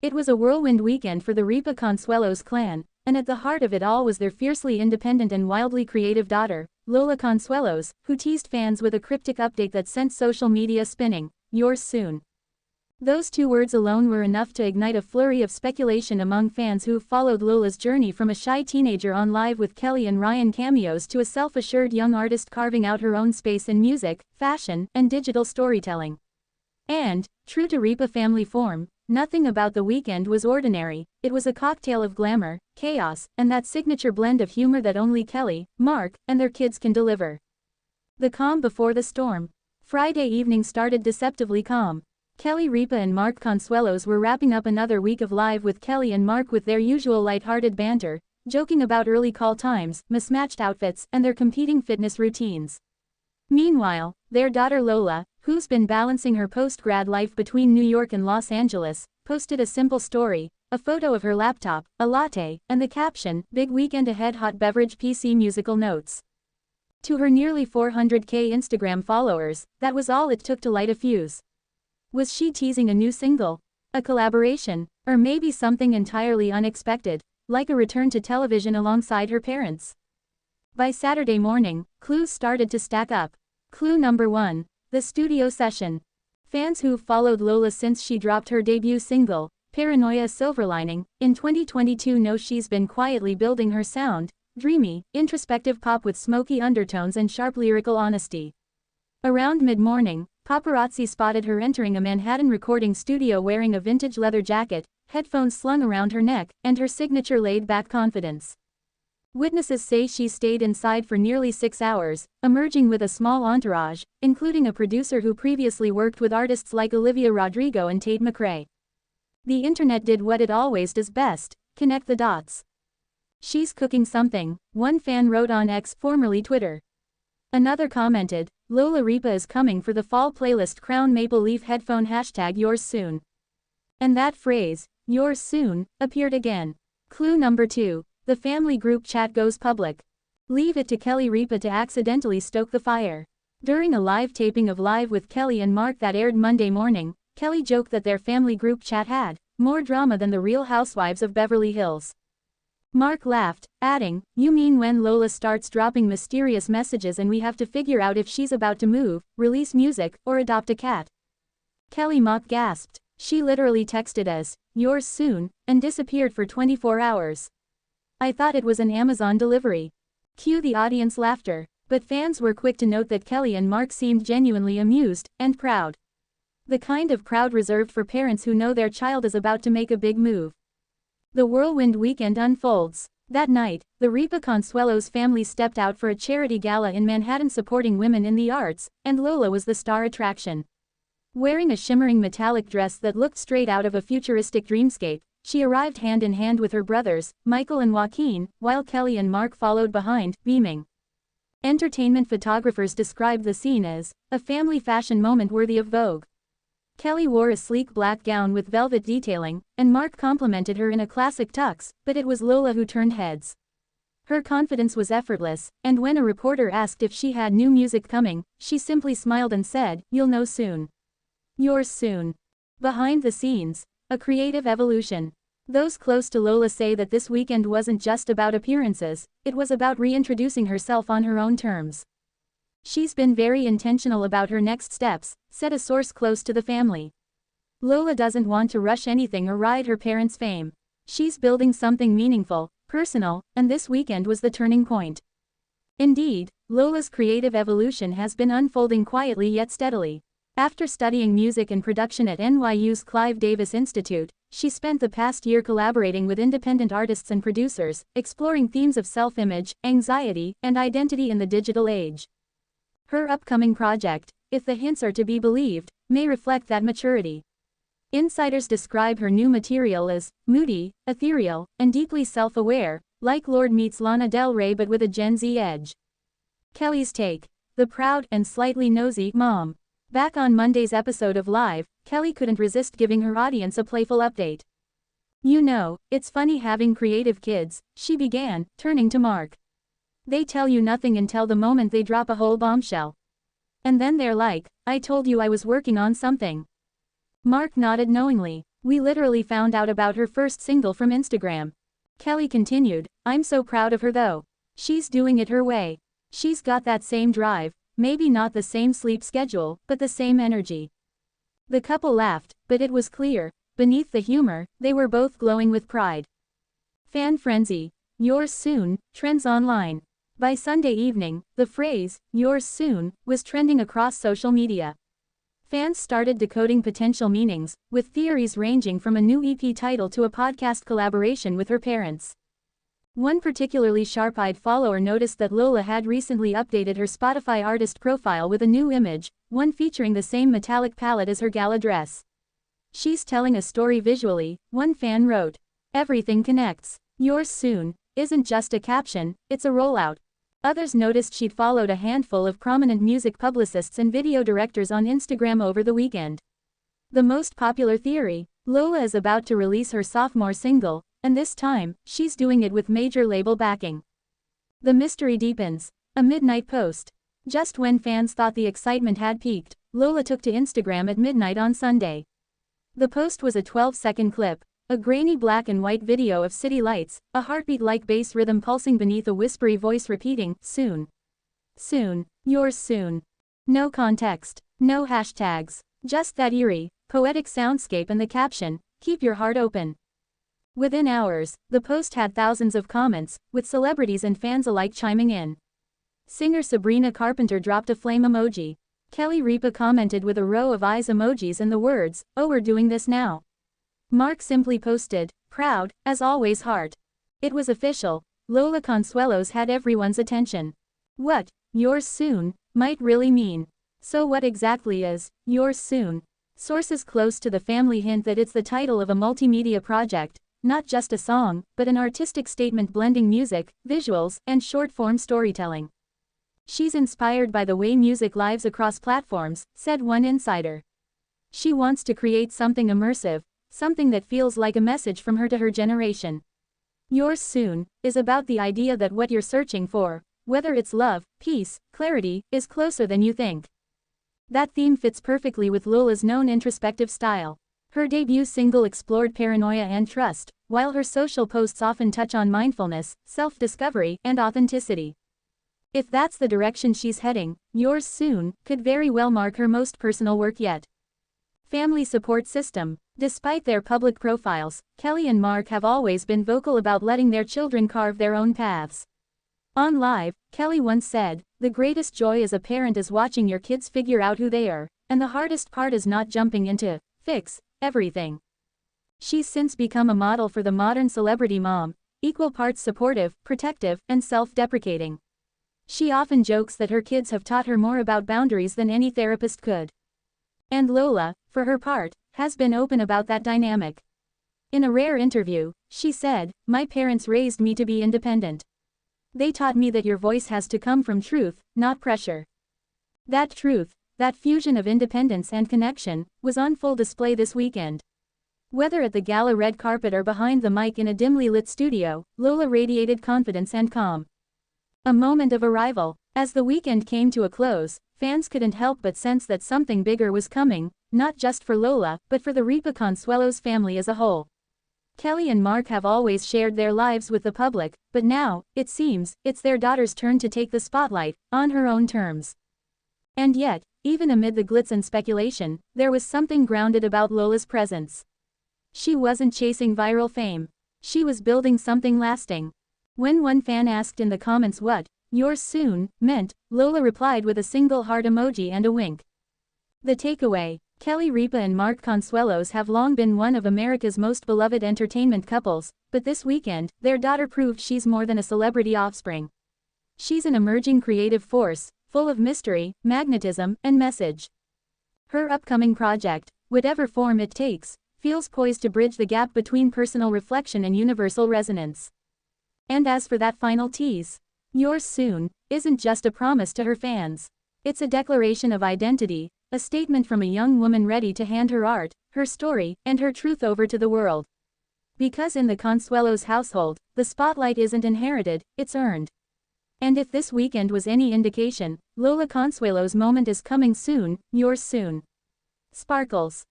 It was a whirlwind weekend for the Ripa Consuelos clan, and at the heart of it all was their fiercely independent and wildly creative daughter, Lola Consuelos, who teased fans with a cryptic update that sent social media spinning, "Yours soon." Those two words alone were enough to ignite a flurry of speculation among fans who followed Lola's journey from a shy teenager on Live with Kelly and Ryan cameos to a self-assured young artist carving out her own space in music, fashion, and digital storytelling. And, true to Ripa family form, nothing about the weekend was ordinary. It was a cocktail of glamour, chaos, and that signature blend of humor that only Kelly, Mark, and their kids can deliver. The calm before the storm. Friday evening started deceptively calm. Kelly Ripa and Mark Consuelos were wrapping up another week of Live with Kelly and Mark with their usual lighthearted banter, joking about early call times, mismatched outfits, and their competing fitness routines. Meanwhile, their daughter Lola, who's been balancing her post-grad life between New York and Los Angeles, posted a simple story, a photo of her laptop, a latte, and the caption, "Big weekend ahead, hot beverage PC musical notes." To her nearly 400K Instagram followers, that was all it took to light a fuse. Was she teasing a new single? A collaboration? Or maybe something entirely unexpected, like a return to television alongside her parents? By Saturday morning, clues started to stack up. Clue number 1. The studio session. Fans who've followed Lola since she dropped her debut single, Paranoia Silver Lining, in 2022 know she's been quietly building her sound, dreamy, introspective pop with smoky undertones and sharp lyrical honesty. Around mid-morning, paparazzi spotted her entering a Manhattan recording studio wearing a vintage leather jacket, headphones slung around her neck, and her signature laid-back confidence. Witnesses say she stayed inside for nearly 6 hours, emerging with a small entourage, including a producer who previously worked with artists like Olivia Rodrigo and Tate McRae. The internet did what it always does best: connect the dots. "She's cooking something," one fan wrote on X, formerly Twitter. Another commented, "Lola Ripa is coming for the fall playlist, Crown Maple Leaf headphone hashtag yours soon." And that phrase, "yours soon," appeared again. Clue number 2. The family group chat goes public. Leave it to Kelly Ripa to accidentally stoke the fire. During a live taping of Live with Kelly and Mark that aired Monday morning, Kelly joked that their family group chat had more drama than the Real Housewives of Beverly Hills. Mark laughed, adding, "You mean when Lola starts dropping mysterious messages and we have to figure out if she's about to move, release music, or adopt a cat?" Kelly mock gasped. "She literally texted as, 'yours soon,' and disappeared for 24 hours. I thought it was an Amazon delivery." Cue the audience laughter. But fans were quick to note that Kelly and Mark seemed genuinely amused and proud. The kind of crowd reserved for parents who know their child is about to make a big move. The whirlwind weekend unfolds. That night, the Ripa Consuelos family stepped out for a charity gala in Manhattan supporting women in the arts, and Lola was the star attraction. Wearing a shimmering metallic dress that looked straight out of a futuristic dreamscape, she arrived hand in hand with her brothers, Michael and Joaquin, while Kelly and Mark followed behind, beaming. Entertainment photographers described the scene as a family fashion moment worthy of Vogue. Kelly wore a sleek black gown with velvet detailing, and Mark complimented her in a classic tux, but it was Lola who turned heads. Her confidence was effortless, and when a reporter asked if she had new music coming, she simply smiled and said, "You'll know soon. Yours soon." Behind the scenes, a creative evolution. Those close to Lola say that this weekend wasn't just about appearances, it was about reintroducing herself on her own terms. "She's been very intentional about her next steps," said a source close to the family. "Lola doesn't want to rush anything or ride her parents' fame. She's building something meaningful, personal, and this weekend was the turning point." Indeed, Lola's creative evolution has been unfolding quietly yet steadily. After studying music and production at NYU's Clive Davis Institute, she spent the past year collaborating with independent artists and producers, exploring themes of self-image, anxiety, and identity in the digital age. Her upcoming project, if the hints are to be believed, may reflect that maturity. Insiders describe her new material as moody, ethereal, and deeply self-aware, like Lorde meets Lana Del Rey but with a Gen Z edge. Kelly's take. The proud and slightly nosy mom. Back on Monday's episode of Live, Kelly couldn't resist giving her audience a playful update. "You know, it's funny having creative kids," she began, turning to Mark. "They tell you nothing until the moment they drop a whole bombshell. And then they're like, 'I told you I was working on something.'" Mark nodded knowingly. We literally found out about her first single from Instagram. Kelly continued, I'm so proud of her though. She's doing it her way. She's got that same drive, maybe not the same sleep schedule, but the same energy. The couple laughed, but it was clear, beneath the humor, they were both glowing with pride. Fan frenzy. Yours soon, trends online. By Sunday evening, the phrase, yours soon, was trending across social media. Fans started decoding potential meanings, with theories ranging from a new EP title to a podcast collaboration with her parents. One particularly sharp-eyed follower noticed that Lola had recently updated her Spotify artist profile with a new image, one featuring the same metallic palette as her gala dress. She's telling a story visually, one fan wrote. Everything connects. Yours soon isn't just a caption, it's a rollout. Others noticed she'd followed a handful of prominent music publicists and video directors on Instagram over the weekend. The most popular theory: Lola is about to release her sophomore single, and this time, she's doing it with major label backing. The mystery deepens. A midnight post. Just when fans thought the excitement had peaked, Lola took to Instagram at midnight on Sunday. The post was a 12-second clip. A grainy black and white video of city lights, a heartbeat-like bass rhythm pulsing beneath a whispery voice repeating, soon. Soon. Yours soon. No context. No hashtags. Just that eerie, poetic soundscape and the caption, keep your heart open. Within hours, the post had thousands of comments, with celebrities and fans alike chiming in. Singer Sabrina Carpenter dropped a flame emoji. Kelly Ripa commented with a row of eyes emojis and the words, oh, we're doing this now. Mark simply posted, proud, as always heart. It was official. Lola Consuelos had everyone's attention. What, yours soon, might really mean. So what exactly is, yours soon? Sources close to the family hint that it's the title of a multimedia project, not just a song, but an artistic statement blending music, visuals, and short-form storytelling. She's inspired by the way music lives across platforms, said one insider. She wants to create something immersive, something that feels like a message from her to her generation. Yours soon is about the idea that what you're searching for, whether it's love, peace, clarity, is closer than you think. That theme fits perfectly with Lola's known introspective style. Her debut single explored paranoia and trust, while her social posts often touch on mindfulness, self-discovery, and authenticity. If that's the direction she's heading, Yours Soon could very well mark her most personal work yet. Family support system. Despite their public profiles, Kelly and Mark have always been vocal about letting their children carve their own paths. On Live, Kelly once said, the greatest joy as a parent is watching your kids figure out who they are, and the hardest part is not jumping into, fix, everything. She's since become a model for the modern celebrity mom, equal parts supportive, protective, and self-deprecating. She often jokes that her kids have taught her more about boundaries than any therapist could. And Lola, for her part, has been open about that dynamic. In a rare interview, she said, my parents raised me to be independent. They taught me that your voice has to come from truth, not pressure. That truth, that fusion of independence and connection, was on full display this weekend. Whether at the gala red carpet or behind the mic in a dimly lit studio, Lola radiated confidence and calm. A moment of arrival. As the weekend came to a close, fans couldn't help but sense that something bigger was coming, not just for Lola, but for the Ripa Consuelos family as a whole. Kelly and Mark have always shared their lives with the public, but now, it seems, it's their daughter's turn to take the spotlight, on her own terms. And yet, even amid the glitz and speculation, there was something grounded about Lola's presence. She wasn't chasing viral fame. She was building something lasting. When one fan asked in the comments what Yours Soon meant, Lola replied with a single heart emoji and a wink. The takeaway: Kelly Ripa and Mark Consuelos have long been one of America's most beloved entertainment couples, but this weekend, their daughter proved she's more than a celebrity offspring. She's an emerging creative force, full of mystery, magnetism, and message. Her upcoming project, whatever form it takes, feels poised to bridge the gap between personal reflection and universal resonance. And as for that final tease, Yours Soon isn't just a promise to her fans. It's a declaration of identity, a statement from a young woman ready to hand her art, her story, and her truth over to the world. Because in the Consuelos household, the spotlight isn't inherited, it's earned. And if this weekend was any indication, Lola Consuelos' moment is coming soon, Yours Soon. Sparkles.